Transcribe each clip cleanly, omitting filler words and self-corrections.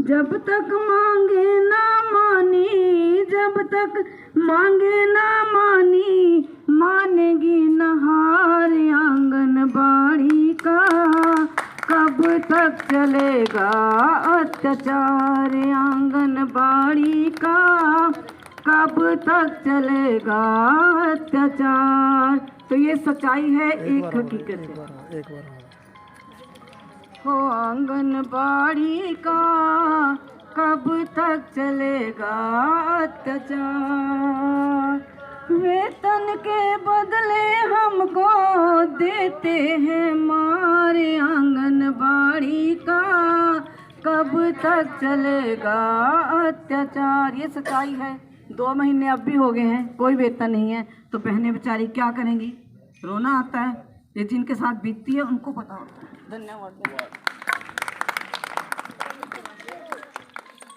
जब तक मांगे ना मानी, जब तक मांगे ना मानी, मानेगी नहार आंगनबाड़ी का। कब तक चलेगा अत्याचार आंगनबाड़ी का, कब तक चलेगा अत्याचार। तो ये सच्चाई है, एक हकीकत है। हो आंगनबाड़ी का कब तक चलेगा अत्याचार। वेतन के बदले हमको देते हैं मारे आंगनबाड़ी का, कब तक चलेगा अत्याचार। ये सच्चाई है। 2 महीने अब भी हो गए हैं, कोई वेतन नहीं है, तो बहनें बेचारी क्या करेंगी? रोना आता है। ये जिनके साथ बीतती है उनको पता होता है। धन्यवाद।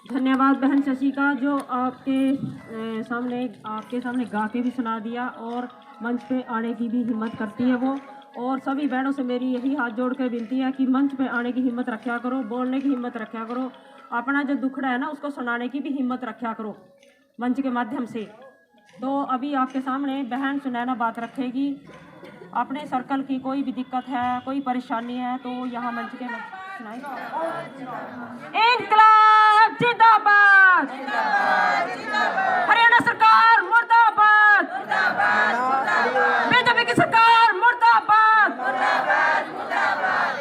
धन्यवाद बहन शशिका, जो आपके सामने गा के भी सुना दिया और मंच पे आने की भी हिम्मत करती है वो। और सभी बहनों से मेरी यही हाथ जोड़ कर विनती है कि मंच पे आने की हिम्मत रखा करो, बोलने की हिम्मत रखा करो, अपना जो दुखड़ा है ना उसको सुनाने की भी हिम्मत रखा करो मंच के माध्यम से। तो अभी आपके सामने बहन सुनैना बात रखेगी। अपने सर्कल की कोई भी दिक्कत है, कोई परेशानी है, तो यहाँ मंच के इंकलाब जिंदाबाद, हरियाणा सरकार मुर्दाबाद, बीजेपी की सरकार मुर्दाबाद,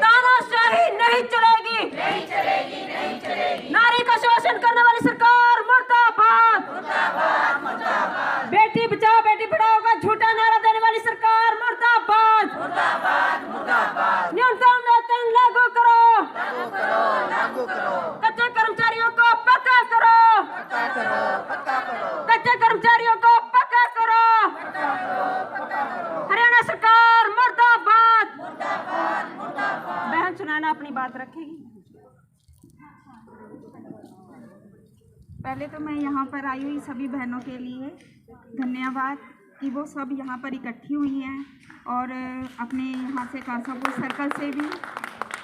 तानाशाही नहीं चलेगी, नारी का शोषण करने वाली सरकार मुर्दाबाद, बेटी बचाओ बेटी पढ़ाओ का झूठा नारा देने वाली सरकार मुर्दाबाद, न्यूनतम वेतन लागू करो, कच्चे कर्मचारियों को पक्का करो, कच्चे कर्मचारियों को पक्का करो, हरियाणा सरकार मुर्दाबाद। बहन सुनैना अपनी बात रखेगी। पहले तो मैं यहाँ पर आई हुई सभी बहनों के लिए धन्यवाद कि वो सब यहाँ पर इकट्ठी हुई हैं, और अपने यहाँ से कांसापुर सर्कल से भी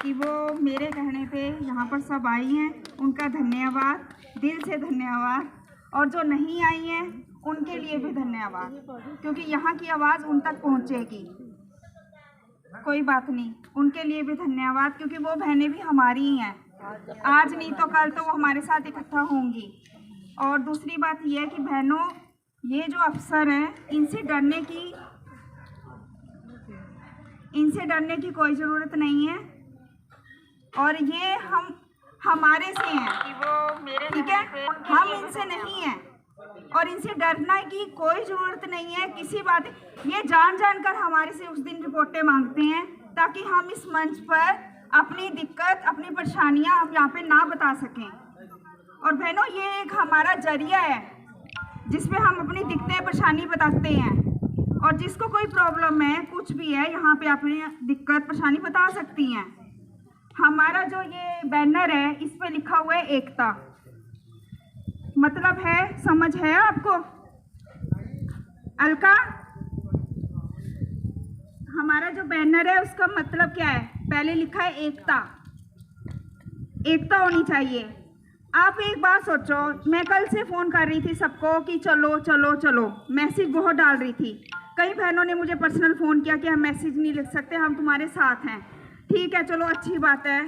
कि वो मेरे कहने पे यहाँ पर सब आई हैं। उनका धन्यवाद, दिल से धन्यवाद। और जो नहीं आई हैं उनके लिए भी धन्यवाद, क्योंकि यहाँ की आवाज़ उन तक पहुँचेगी। कोई बात नहीं, उनके लिए भी धन्यवाद, क्योंकि वो बहनें भी हमारी ही हैं। आज नहीं तो कल तो वो हमारे साथ इकट्ठा होंगी। और दूसरी बात यह है कि बहनों, ये जो अफसर हैं इनसे डरने की कोई ज़रूरत नहीं है। और ये हमारे से हैं कि वो मेरे, ठीक है, हम इनसे नहीं हैं और इनसे डरने की कोई ज़रूरत नहीं है किसी बात। ये जान कर हमारे से उस दिन रिपोर्टें मांगते हैं ताकि हम इस मंच पर अपनी दिक्कत, अपनी परेशानियां हम यहाँ पे ना बता सकें। और बहनों, ये एक हमारा जरिया है जिसपे हम अपनी दिक्कतें, परेशानी बताते हैं। और जिसको कोई प्रॉब्लम है, कुछ भी है, यहाँ पे अपनी दिक्कत, परेशानी बता सकती हैं। हमारा जो ये बैनर है इस पे लिखा हुआ है एकता। मतलब है, समझ है आपको अलका? हमारा जो बैनर है उसका मतलब क्या है? पहले लिखा है एकता। एकता होनी चाहिए। आप एक बात सोचो, मैं कल से फ़ोन कर रही थी सबको कि चलो चलो चलो, मैसेज बहुत डाल रही थी। कई बहनों ने मुझे पर्सनल फ़ोन किया कि हम मैसेज नहीं लिख सकते, हम तुम्हारे साथ हैं। ठीक है, चलो अच्छी बात है।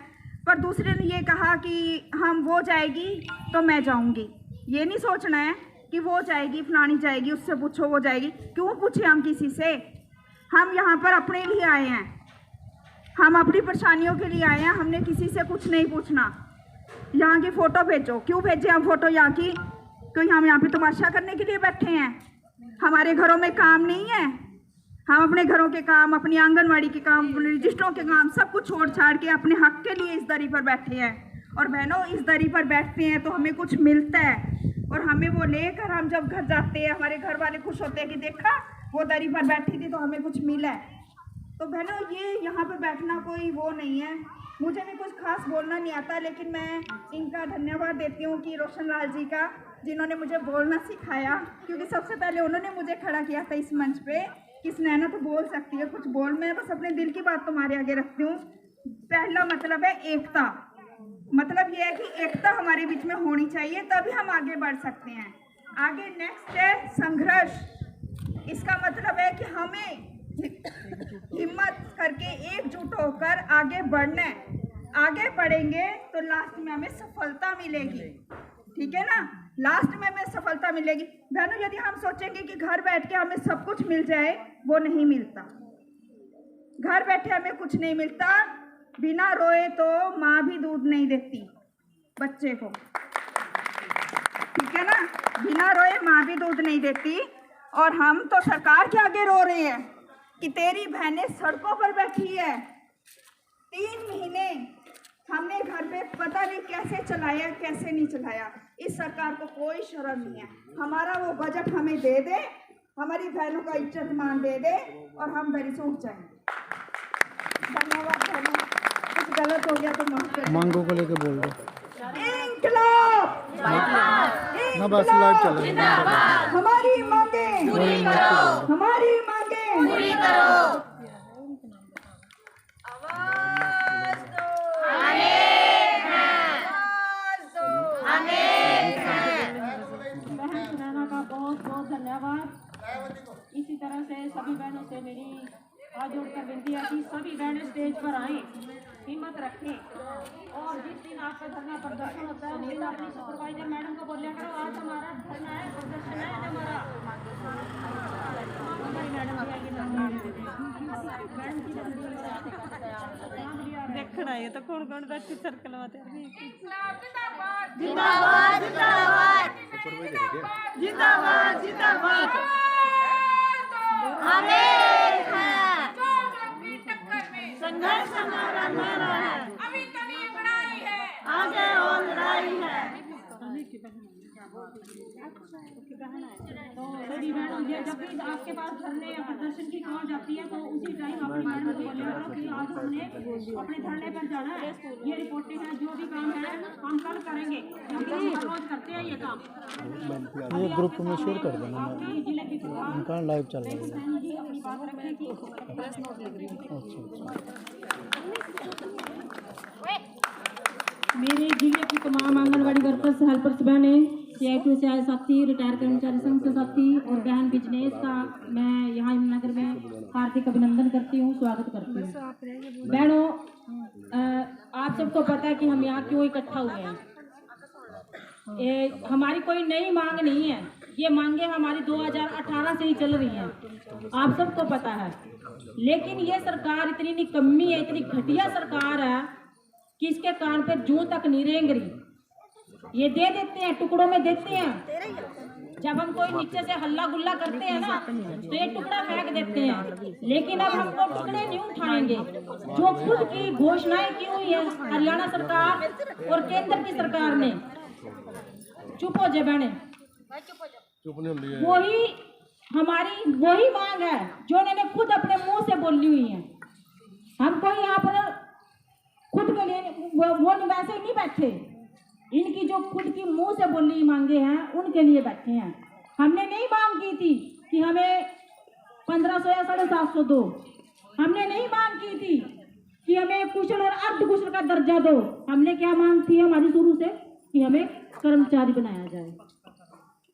पर दूसरे ने ये कहा कि हम वो जाएगी तो मैं जाऊंगी। ये नहीं सोचना है कि वो जाएगी, फलानी जाएगी, उससे पूछो वो जाएगी। क्यों पूछे हम किसी से? हम यहाँ पर अपने लिए आए हैं, हम अपनी परेशानियों के लिए आए हैं। हमने किसी से कुछ नहीं पूछना। यहाँ की फ़ोटो भेजो। क्यों भेजें हम फ़ोटो यहाँ की? क्योंकि हम यहाँ पे तमाशा करने के लिए बैठे हैं? हमारे घरों में काम नहीं है? हम अपने घरों के काम, अपनी आंगनवाड़ी के काम, अपने रजिस्ट्रों के काम सब कुछ छोड़ छाड़ के अपने हक के लिए इस दरी पर बैठे हैं। और बहनों, इस दरी पर बैठते हैं तो हमें कुछ मिलता है, और हमें वो लेकर हम जब घर जाते हैं हमारे घर वाले खुश होते हैं कि देखा वो दरी पर बैठी थी तो हमें कुछ मिला है। तो बहनों, ये यहाँ पर बैठना कोई वो नहीं है। मुझे भी कुछ खास बोलना नहीं आता, लेकिन मैं इनका धन्यवाद देती हूँ कि रोशन लाल जी का, जिन्होंने मुझे बोलना सिखाया। क्योंकि सबसे पहले उन्होंने मुझे खड़ा किया था इस मंच पे कि सुनैना तो बोल सकती है, कुछ बोल। मैं बस अपने दिल की बात तुम्हारे आगे रखती हूँ। पहला मतलब है एकता। मतलब ये है कि एकता हमारे बीच में होनी चाहिए, तभी हम आगे बढ़ सकते हैं। आगे नेक्स्ट है संघर्ष। इसका मतलब है कि हमें हिम्मत करके एकजुट होकर आगे बढ़ना है। आगे बढ़ेंगे तो लास्ट में हमें सफलता मिलेगी, ठीक है ना। लास्ट में हमें सफलता मिलेगी। बहनों, यदि हम सोचेंगे कि घर बैठ के हमें सब कुछ मिल जाए, वो नहीं मिलता। घर बैठे हमें कुछ नहीं मिलता। बिना रोए तो माँ भी दूध नहीं देती बच्चे को, ठीक है ना। बिना रोए माँ भी दूध नहीं देती। और हम तो सरकार के आगे रो रहे हैं कि तेरी बहनें सड़कों पर बैठी है। 3 महीने हमने घर पे पता नहीं कैसे चलाया, कैसे नहीं चलाया। इस सरकार को कोई शर्म नहीं है। हमारा वो बजट हमें दे दे, हमारी बहनों का इज्जत मान दे दे और हम दरी से उठ जाएंगे। धन्यवाद बहनों, कुछ गलत हो गया तो माफ कर। मांगों को लेके बोल दो इंकलाब ना, बस लाइव चल रही है। हमारी मांगे पूरी करो, हमारी मांगे पूरी करो। बहन सुनैना का बहुत बहुत धन्यवाद। इसी तरह से सभी बहनों से मेरी हाथ जोड़कर विनती है कि सभी बहनें स्टेज पर आएं, हिम्मत रखें और जिस दिन आपका धरना प्रदर्शन होता है उस दिन अपनी सुपरवाइजर मैडम को बोलिया करो आज हमारा धरना है, प्रदर्शन है हमारा। हमारी मैडम भी आएगी देखना है तो कौन कौन बैठ सर्कल में जिंदाबाद जिंदाबाद जिंदाबाद जिंदाबाद संघर्ष हमारा नारा है, अभी तभी लड़ाई है, आगे और लड़ाई है। तो सभी बहनों, जब भी आपके पास धरने या प्रदर्शन की कॉल जाती है तो उसी टाइम अपनी मैडम को बोलिया करो कि आज हमने अपने धरने पर जाना है, ये रिपोर्टिंग है, जो भी काम है हम कल करेंगे, क्योंकि हम रोज करते हैं ये काम। ये ग्रुप में शेयर कर देना, आपकी जिले की उनका लाइव चल रहा है। अपनी बात रखें कि मेरे जिले की तमाम आंगनबाड़ी वर्कर्स, हेल्पर्स बहनें, CITO से आए साथी, रिटायर कर्मचारी संघ से साथी और बहन बिजनेस का मैं यहाँ यमुनानगर में हार्दिक अभिनंदन करती हूँ, स्वागत करती हूँ। बहनों, आप सबको पता है कि हम यहाँ क्यों इकट्ठा हुए हैं। हमारी कोई नई मांग नहीं है, ये मांगे हमारी 2018 से ही चल रही हैं, आप सबको पता है। लेकिन ये सरकार इतनी निकम्मी है, इतनी घटिया सरकार है कि इसके कान पे जूं तक नहीं रेंग रही। ये दे देते हैं, टुकड़ों में देते हैं। जब हम कोई नीचे से हल्ला गुल्ला करते हैं ना तो ये टुकड़ा फेंक देते हैं, लेकिन अब हम वो टुकड़े नहीं उठाएंगे। जो खुद की घोषणाएं की हुई है हरियाणा सरकार और केंद्र की सरकार ने, चुप हो जाए बहने, वही मांग है जो उन्होंने खुद अपने मुंह से बोली हुई है। हम कोई यहाँ पर खुद के लिए वो वैसे ही नहीं बैठे, इनकी जो खुद की मुंह से बोली मांगे हैं उनके लिए बैठे हैं। हमने नहीं मांग की थी कि हमें 1500 या 750 दो, हमने नहीं मांग की थी कि हमें कुशल और अर्ध कुशल का दर्जा दो। हमने क्या मांग थी हमारी शुरू से कि हमें कर्मचारी बनाया जाए,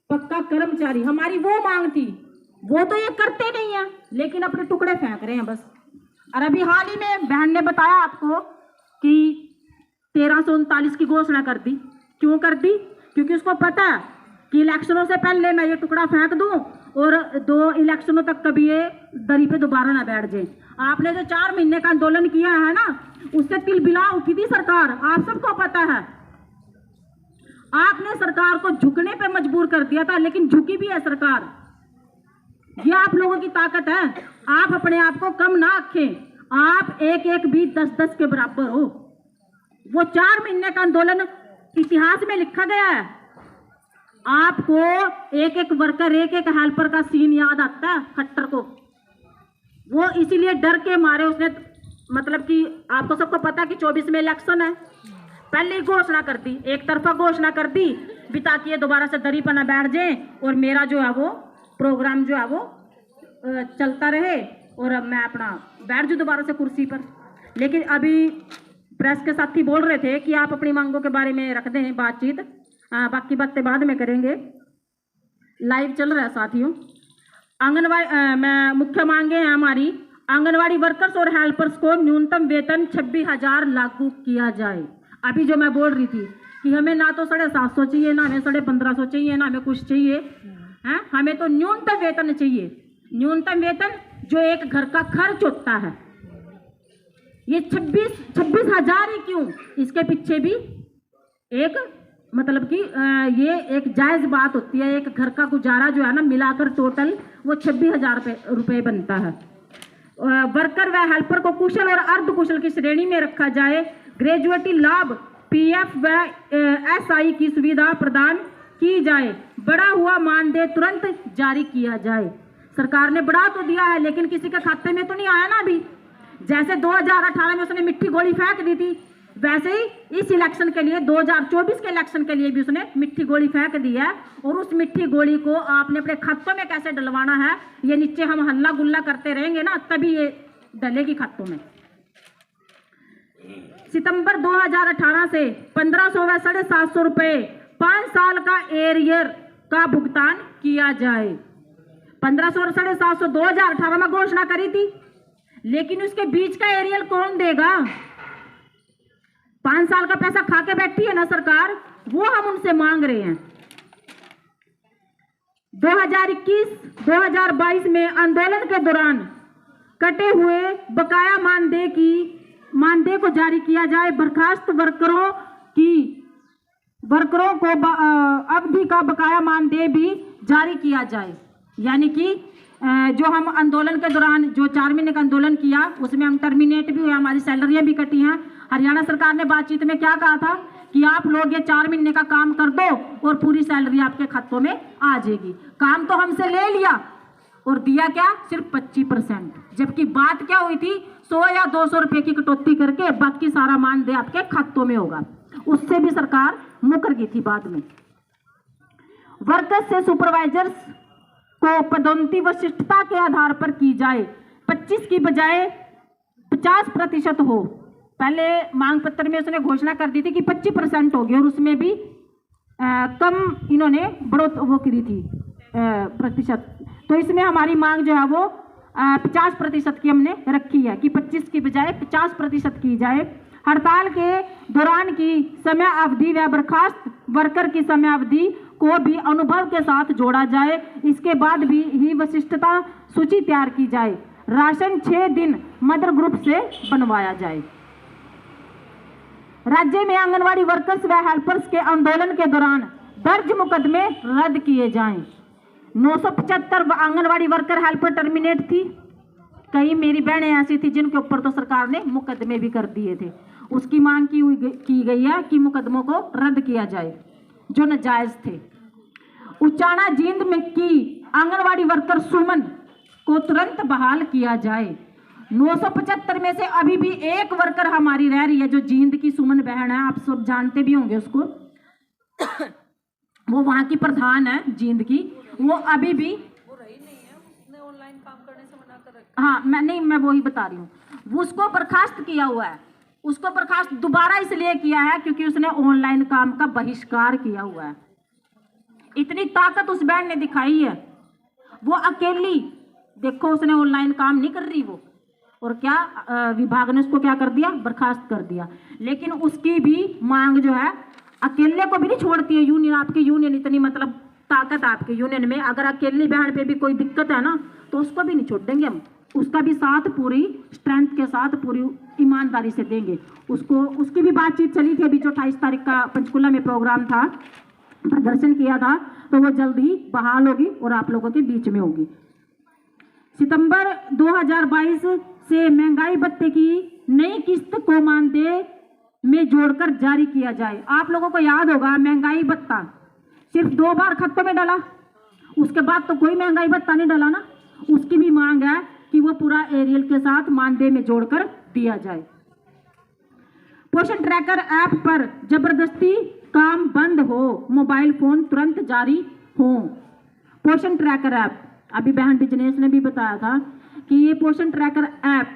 पक्का कर्मचारी, हमारी वो मांग थी। वो तो ये करते नहीं है, लेकिन अपने टुकड़े फेंक रहे हैं बस। और अभी हाल ही में बहन ने बताया आपको कि 1339 की घोषणा कर दी। क्यों कर दी? क्योंकि उसको पता है कि इलेक्शनों से पहले मैं ये टुकड़ा फेंक दूं और 2 इलेक्शनों तक कभी ये दरी पे दोबारा ना बैठ जाए। आपने जो 4 महीने का आंदोलन किया है ना, उससे तिलबिला उठी थी सरकार, आप सबको पता है। आपने सरकार को झुकने पे मजबूर कर दिया था, लेकिन झुकी भी है सरकार। ये आप लोगों की ताकत है। आप अपने आप को कम ना रखें, आप एक एक भी 10-10 के बराबर हो। वो 4 महीने का आंदोलन इतिहास में लिखा गया है। आपको एक एक वर्कर, एक एक हेल्पर का सीन याद आता है खट्टर को। वो इसीलिए डर के मारे उसने, मतलब कि आपको सबको पता है कि 24 में इलेक्शन है, पहले ही घोषणा कर दी, एक तरफा घोषणा कर दी भी, ताकि ये दोबारा से दरी पर ना बैठ जाए और मेरा जो है वो प्रोग्राम जो है वो चलता रहे और अब मैं अपना बैठ जाऊँ दोबारा से कुर्सी पर। लेकिन अभी प्रेस के साथी बोल रहे थे कि आप अपनी मांगों के बारे में रख दें बातचीत, बाकी बातें बाद में करेंगे। लाइव चल रहा है साथियों। आंगनवाड़ी मैं मुख्य मांगे हैं हमारी, आंगनवाड़ी वर्कर्स और हेल्पर्स को न्यूनतम वेतन 26,000 लागू किया जाए। अभी जो मैं बोल रही थी कि हमें ना तो 750 चाहिए, ना हमें 1550 चाहिए, ना हमें कुछ चाहिए, हैं, हमें तो न्यूनतम वेतन चाहिए। न्यूनतम वेतन जो एक घर का खर्च होता है। ये 26,000 ही क्यों, इसके पीछे भी एक मतलब कि ये एक जायज़ बात होती है। एक घर का गुजारा जो है ना मिलाकर टोटल वो 26,000 रुपये बनता है। वर्कर व हेल्पर को कुशल और अर्धकुशल की श्रेणी में रखा जाए। ग्रेजुएटी लाभ, पीएफ व एसआई की सुविधा प्रदान की जाए। बढ़ा हुआ मानदेय तुरंत जारी किया जाए। सरकार ने बढ़ा तो दिया है लेकिन किसी के खाते में तो नहीं आया ना अभी। जैसे 2018 में उसने मिट्टी गोली फेंक दी थी, वैसे ही इस इलेक्शन के लिए 2024 के इलेक्शन के लिए भी उसने मिट्टी गोली फेंक दी है। और उस मिट्टी गोली को आपने अपने खातों में कैसे डलवाना है, ये नीचे हम हल्ला गुल्ला करते रहेंगे ना तभी ये डलेगी खातों में। सितंबर 2018 से 1500 व 750 रुपये 5 साल का एरियर का भुगतान किया जाए। 1500 और 750 2018 में घोषणा करी थी, लेकिन उसके बीच का एरियल कौन देगा? 5 साल का पैसा खा के बैठी है ना सरकार, वो हम उनसे मांग रहे हैं। 2021-2022 में आंदोलन के दौरान कटे हुए बकाया मानदेय को जारी किया जाए। बर्खास्त वर्करों को अवधि का बकाया मानदेय भी जारी किया जाए। यानी कि जो हम आंदोलन के दौरान जो 4 महीने का आंदोलन किया उसमें हम टर्मिनेट भी हुए, हमारी सैलरियां भी कटी हैं। हरियाणा सरकार ने बातचीत में क्या कहा था कि आप लोग ये 4 महीने का काम कर दो और पूरी सैलरी आपके खातों में आ जाएगी। काम तो हमसे ले लिया और दिया क्या, सिर्फ 25%। जबकि बात क्या हुई थी, 100 या 200 रुपए की कटौती करके बाकी सारा मानदेय आपके खातों में होगा। उससे भी सरकार मुकर गई थी बाद में। वर्कर्स से सुपरवाइजर्स को पदोन्नति वरिष्ठता के आधार पर की जाए। 25 की बजाय 50% हो। पहले मांग पत्र में उसने घोषणा कर दी थी कि 25% होगी और उसमें भी कम इन्होंने वो करी थी प्रतिशत। तो इसमें हमारी मांग जो है वो 50% की हमने रखी है कि 25 की बजाय 50% की जाए। हड़ताल के दौरान की समय अवधि व बर्खास्त वर्कर की समय अवधि को भी अनुभव के साथ जोड़ा जाए। इसके बाद भी ही वरिष्ठता सूची तैयार की जाए। राशन 6 दिन मदर ग्रुप से बनवाया जाए। राज्य में आंगनवाड़ी वर्कर्स व हेल्पर्स के आंदोलन के दौरान दर्ज मुकदमे रद्द किए जाएं। 975 आंगनवाड़ी वर्कर हेल्पर टर्मिनेट थी। कई मेरी बहनें ऐसी थी जिनके ऊपर तो सरकार ने मुकदमे भी कर दिए थे। उसकी मांग की गई है कि मुकदमों को रद्द किया जाए जो नाजायज थे। उचाना जींद में की आंगनवाड़ी वर्कर सुमन को तुरंत बहाल किया जाए। 975 में से अभी भी एक वर्कर हमारी रह रही है जो जींद की सुमन बहन है, आप सब जानते भी होंगे उसको। वो वहां की प्रधान है जींद की। वो अभी भी ऑनलाइन काम करने से मना कर रखा। हाँ मैं वही बता रही हूँ। उसको बर्खास्त किया हुआ है। उसको बर्खास्त दोबारा इसलिए किया है क्योंकि उसने ऑनलाइन काम का बहिष्कार किया हुआ है। इतनी ताकत उस बहन ने दिखाई है। वो अकेली देखो, उसने ऑनलाइन काम नहीं कर रही वो, और क्या विभाग ने उसको क्या कर दिया, बर्खास्त कर दिया। लेकिन उसकी भी मांग जो है अकेले को भी नहीं छोड़ती है यूनियन। आपकी यूनियन इतनी मतलब ताकत आपके यूनियन में, अगर अकेली बहन पे भी कोई दिक्कत है ना तो उसको भी नहीं छोड़ देंगे हम। उसका भी साथ पूरी स्ट्रेंथ के साथ पूरी ईमानदारी से देंगे उसको। उसकी भी बातचीत चली थी अभी जो 28 तारीख का पंचकुला में प्रोग्राम था, प्रदर्शन किया था, तो वो जल्द ही बहाल होगी और आप लोगों के बीच में होगी। सितंबर 2022 से महंगाई भत्ते की नई किस्त को मानदेय में जोड़कर जारी किया जाए। आप लोगों को याद होगा महंगाई भत्ता सिर्फ 2 बार खातों में डाला, उसके बाद तो कोई महंगाई भत्ता नहीं डाला ना। उसकी भी मांग है कि वो पूरा एरियल के साथ मानदेय में जोड़कर दिया जाए। पोषण ट्रैकर ऐप पर जबरदस्ती काम बंद हो, मोबाइल फोन तुरंत जारी हो। पोषण ट्रैकर ऐप, अभी बहन बिजनेस ने भी बताया था कि ये पोषण ट्रैकर ऐप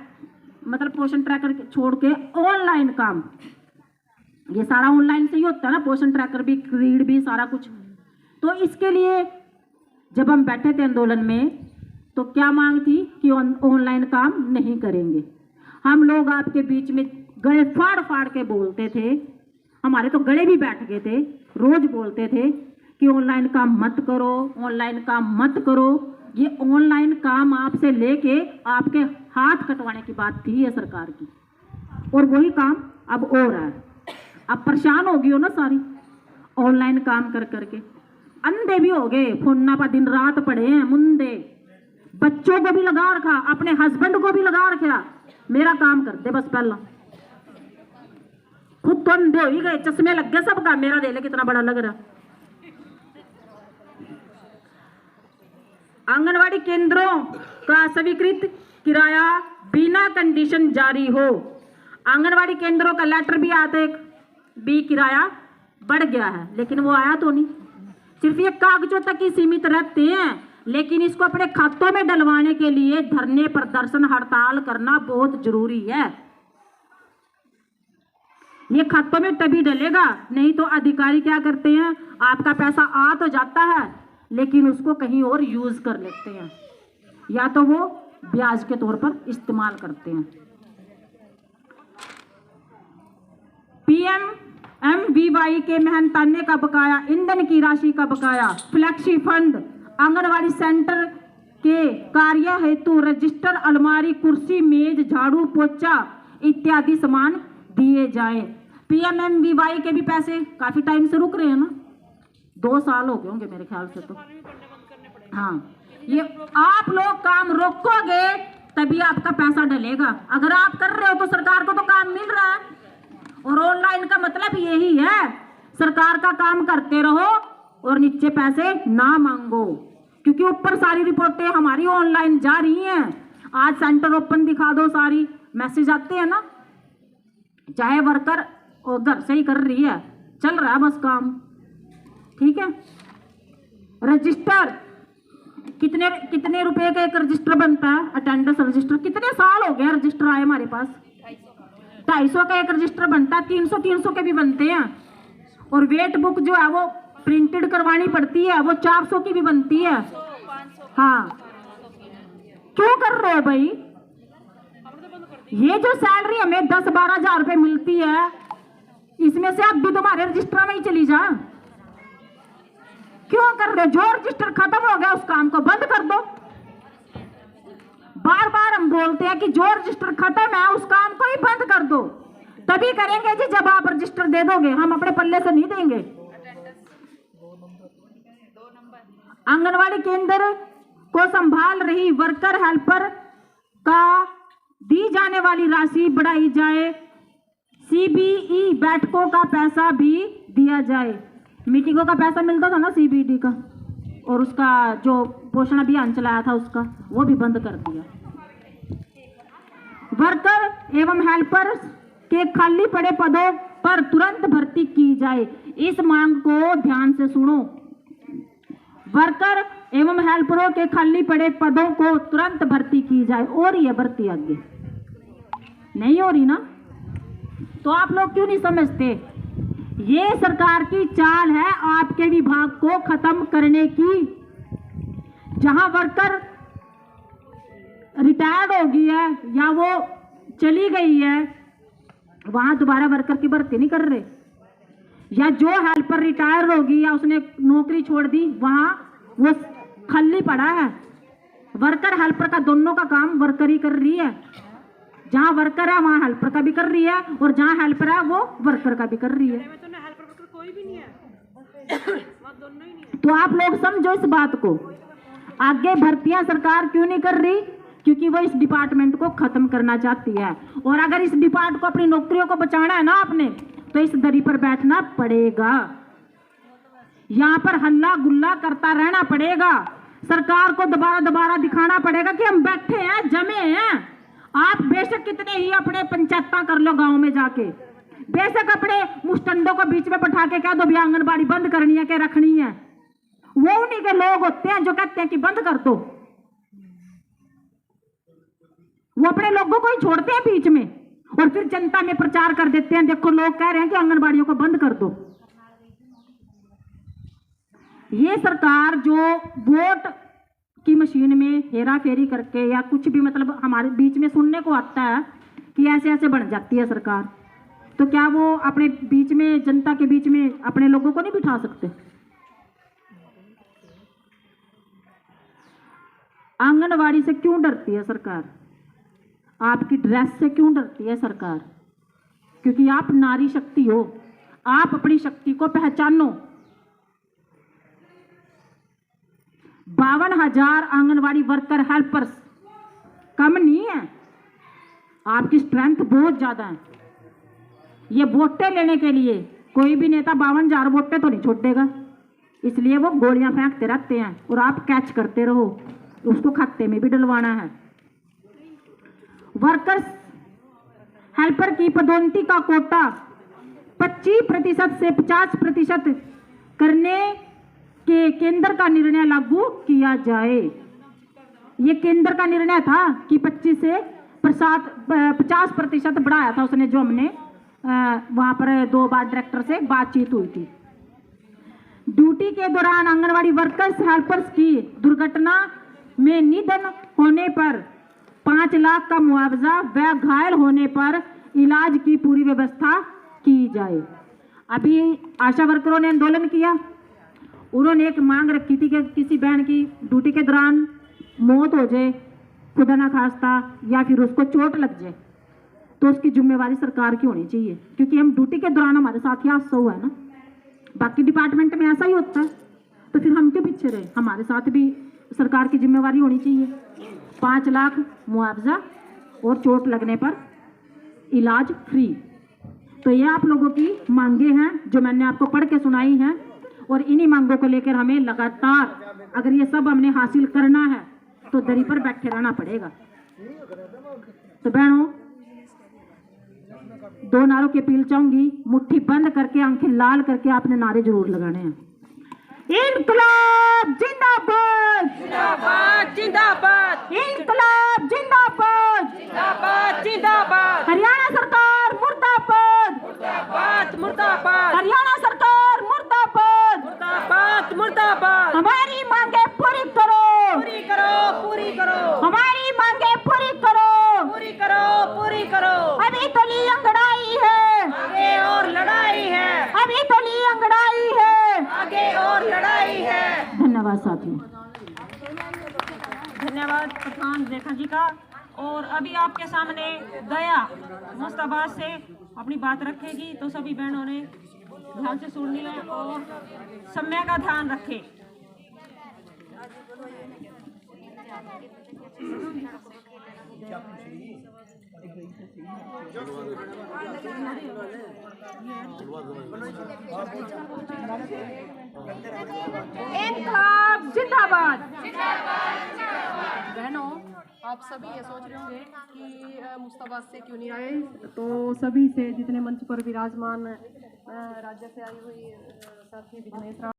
मतलब पोषण ट्रैकर छोड़ के ऑनलाइन काम, ये सारा ऑनलाइन से ही होता है ना, पोषण ट्रैकर भी, रीड भी, सारा कुछ। तो इसके लिए जब हम बैठे थे आंदोलन में तो क्या मांग थी कि ऑनलाइन काम नहीं करेंगे। हम लोग आपके बीच में गले फाड़ फाड़ के बोलते थे, हमारे तो गले भी बैठ गए थे, रोज बोलते थे कि ऑनलाइन काम मत करो, ऑनलाइन काम मत करो। ये ऑनलाइन काम आपसे लेके आपके हाथ कटवाने की बात थी ये सरकार की, और वही काम अब हो रहा है। अब परेशान हो गई हो ना सारी ऑनलाइन काम कर करके, अंधे भी हो गए, फोना पर दिन रात पड़े हैं मुंदे, बच्चों को भी लगा रखा, अपने हस्बैंड को भी लगा रखा, मेरा काम कर दे बस पहला। खुद तो अंधे हो ही गए, चश्मे लग गए सबका, मेरा दे ले कितना बड़ा लग रहा। आंगनवाड़ी केंद्रों का स्वीकृत किराया बिना कंडीशन जारी हो। आंगनवाड़ी केंद्रों का लेटर भी आया था, एक भी किराया बढ़ गया है, लेकिन वो आया तो नहीं, सिर्फ ये कागजों तक ही सीमित रहते हैं। लेकिन इसको अपने खातों में डलवाने के लिए धरने, प्रदर्शन, हड़ताल करना बहुत जरूरी है। ये खातों में तभी डलेगा, नहीं तो अधिकारी क्या करते हैं, आपका पैसा आ तो जाता है लेकिन उसको कहीं और यूज कर लेते हैं, या तो वो ब्याज के तौर पर इस्तेमाल करते हैं। PMMVY के मेहनताने का बकाया, ईंधन की राशि का बकाया, फ्लैक्सी फंड, आंगनवाड़ी सेंटर के कार्य हेतु रजिस्टर, अलमारी, कुर्सी, मेज, झाड़ू, पोछा इत्यादि सामान दिए जाएं। PMMVY के भी पैसे काफी टाइम से रुक रहे हैं ना, 2 साल हो गए होंगे मेरे ख्याल से तो। हाँ, ये आप लोग काम रोकोगे तभी आपका पैसा डलेगा। अगर आप कर रहे हो तो सरकार को तो काम मिल रहा है, और ऑनलाइन का मतलब यही है, सरकार का काम करते रहो और नीचे पैसे ना मांगो, क्योंकि ऊपर सारी रिपोर्टें हमारी ऑनलाइन जा रही हैं। आज सेंटर ओपन दिखा दो, सारी मैसेज आते हैं ना, चाहे वर्कर और घर से ही कर रही है, चल रहा है बस काम, ठीक है। रजिस्टर कितने रुपए का एक रजिस्टर बनता है, अटेंडेंस रजिस्टर, कितने साल हो गए रजिस्टर आए हमारे पास, 250 का एक रजिस्टर बनता है, 300 के भी बनते हैं। और वेट बुक जो है वो प्रिंटेड करवानी पड़ती है, वो 400 की भी बनती है। हाँ, क्यों कर रहे हो भाई? ये जो सैलरी हमें 10-12 हजार रुपए मिलती है, इसमें से आप भी तुम्हारे रजिस्टर में ही चली जा, क्यों कर रहे हो? जो रजिस्टर खत्म हो गया उस काम को बंद कर दो। बार बार हम बोलते हैं कि जो रजिस्टर खत्म है उस काम को ही बंद कर दो, तभी करेंगे जी जब आप रजिस्टर दे दोगे, हम अपने पल्ले से नहीं देंगे। आंगनवाड़ी केंद्र को संभाल रही वर्कर हेल्पर का दी जाने वाली राशि बढ़ाई जाए, CBE बैठकों का पैसा भी दिया जाए। मीटिंगों का पैसा मिलता था ना CBD का, और उसका जो पोषण अभियान चलाया था उसका, वो भी बंद कर दिया। वर्कर एवं हेल्पर के खाली पड़े पदों पर तुरंत भर्ती की जाए, इस मांग को ध्यान से सुनो। वर्कर एवं हेल्परों के खाली पड़े पदों को तुरंत भर्ती की जाए। और ये भर्ती आगे नहीं हो रही ना, तो आप लोग क्यों नहीं समझते? ये सरकार की चाल है आपके विभाग को खत्म करने की। जहां वर्कर रिटायर्ड हो गई है या वो चली गई है, वहां दोबारा वर्कर की भर्ती नहीं कर रहे, या जो हेल्पर रिटायर हो गई या उसने नौकरी छोड़ दी, वहां वो खाली पड़ा है। वर्कर हेल्पर का दोनों का काम वर्कर ही कर रही है। जहां वर्कर है वहां हेल्पर का भी कर रही है, और जहां हेल्पर है वो वर्कर का भी कर रही है। तो आप लोग समझो इस बात को। आगे भर्तियां सरकार क्यों नहीं कर रही? क्योंकि वो इस डिपार्टमेंट को खत्म करना चाहती है, और अगर इस डिपार्टमेंट को अपनी नौकरियों को बचाना है ना आपने, तो इस दरी पर बैठना पड़ेगा, यहाँ पर हल्ला गुल्ला करता रहना पड़ेगा। सरकार को दोबारा दिखाना पड़ेगा कि हम बैठे हैं, जमे हैं। आप बेशक कितने ही अपने पंचायत कर लो गांव में जाके, बेशक अपने मुस्टंडों को बीच में बैठा के कह दो भी आंगनबाड़ी बंद करनी है, क्या रखनी है। वो उन्हीं के लोग होते हैं जो कहते हैं कि बंद कर दो, वो अपने लोगों को ही छोड़ते हैं बीच में और फिर जनता में प्रचार कर देते हैं, देखो लोग कह रहे हैं कि आंगनबाड़ियों को बंद कर दो। ये सरकार जो वोट की मशीन में हेरा फेरी करके या कुछ भी मतलब हमारे बीच में सुनने को आता है कि ऐसे ऐसे बन जाती है सरकार, तो क्या वो अपने बीच में जनता के बीच में अपने लोगों को नहीं बिठा सकते? आंगनवाड़ी से क्यों डरती है सरकार? आपकी ड्रेस से क्यों डरती है सरकार? क्योंकि आप नारी शक्ति हो, आप अपनी शक्ति को पहचानो। 52,000 आंगनवाड़ी वर्कर हेल्पर्स कम नहीं है, आपकी स्ट्रेंथ बहुत ज्यादा है। ये वोटें लेने के लिए कोई भी नेता 52,000 वोटें तो नहीं छोड़ेगा, इसलिए वो गोलियां फेंकते रहते हैं और आप कैच करते रहो, उसको खाते में भी डलवाना है। वर्कर्स हेल्पर की पदोन्नति का कोटा 25% से 50% करने के केंद्र का निर्णय लागू किया जाए। ये केंद्र का निर्णय था कि 25 से 50% बढ़ाया था उसने, जो हमने वहां पर 2 बार डायरेक्टर से बातचीत हुई थी। ड्यूटी के दौरान आंगनवाड़ी वर्कर्स हेल्पर्स की दुर्घटना में निधन होने पर 5 लाख का मुआवजा व घायल होने पर इलाज की पूरी व्यवस्था की जाए। अभी आशा वर्करों ने आंदोलन किया, उन्होंने एक मांग रखी थी कि किसी बहन की ड्यूटी के दौरान मौत हो जाए खुदा ना खास्ता, या फिर उसको चोट लग जाए, तो उसकी जिम्मेवारी सरकार की होनी चाहिए, क्योंकि हम ड्यूटी के दौरान हमारे साथ ही हादसा हुआ है ना। बाकी डिपार्टमेंट में ऐसा ही होता है, तो फिर हम क्यों पीछे रहे? हमारे साथ भी सरकार की जिम्मेवारी होनी चाहिए। 5 लाख मुआवजा और चोट लगने पर इलाज फ्री। तो ये आप लोगों की मांगे हैं जो मैंने आपको पढ़ के सुनाई हैं, और इन्हीं मांगों को लेकर हमें लगातार, अगर ये सब हमने हासिल करना है तो दरी पर बैठे रहना पड़ेगा। तो बहनों, 2 नारों की अपील चाहूंगी, मुट्ठी बंद करके आंखें लाल करके आपने नारे जरूर लगाने हैं। इनकलाब जिंदाबाद, जिंदाबाद जिंदाबाद, इनकलाब जिंदाबाद, जिंदाबाद जिंदाबाद, हरियाणा सरकार मुर्दाबाद, मुर्दाबाद मुर्दाबाद, हरियाणा सरकार मुर्दाबाद। मुर्दाबाद मुर्दाबाद। हमारी मांगे पूरी करो, पूरी करो पूरी करो, हमारी मांगे पूरी करो, पूरी करो पूरी करो। अभी तो ली अंगड़ाई है, आगे और लड़ाई है, अभी तो ली अंगड़ाई है। आगे और लड़ाई है। धन्यवाद साथियों। धन्यवाद प्रधान रेखा जी का। और अभी आपके सामने दया मुस्ताबाद से अपनी बात रखेगी, तो सभी बहनों ने ध्यान से सुननी है और समय का ध्यान रखें। इनकलाब जिंदाबाद। बहनों, आप सभी ये सोच रहे होंगे कि मुस्ताबाद से क्यों नहीं आए, तो सभी से, जितने मंच पर विराजमान राज्य से आई हुई साथी विघ्नेश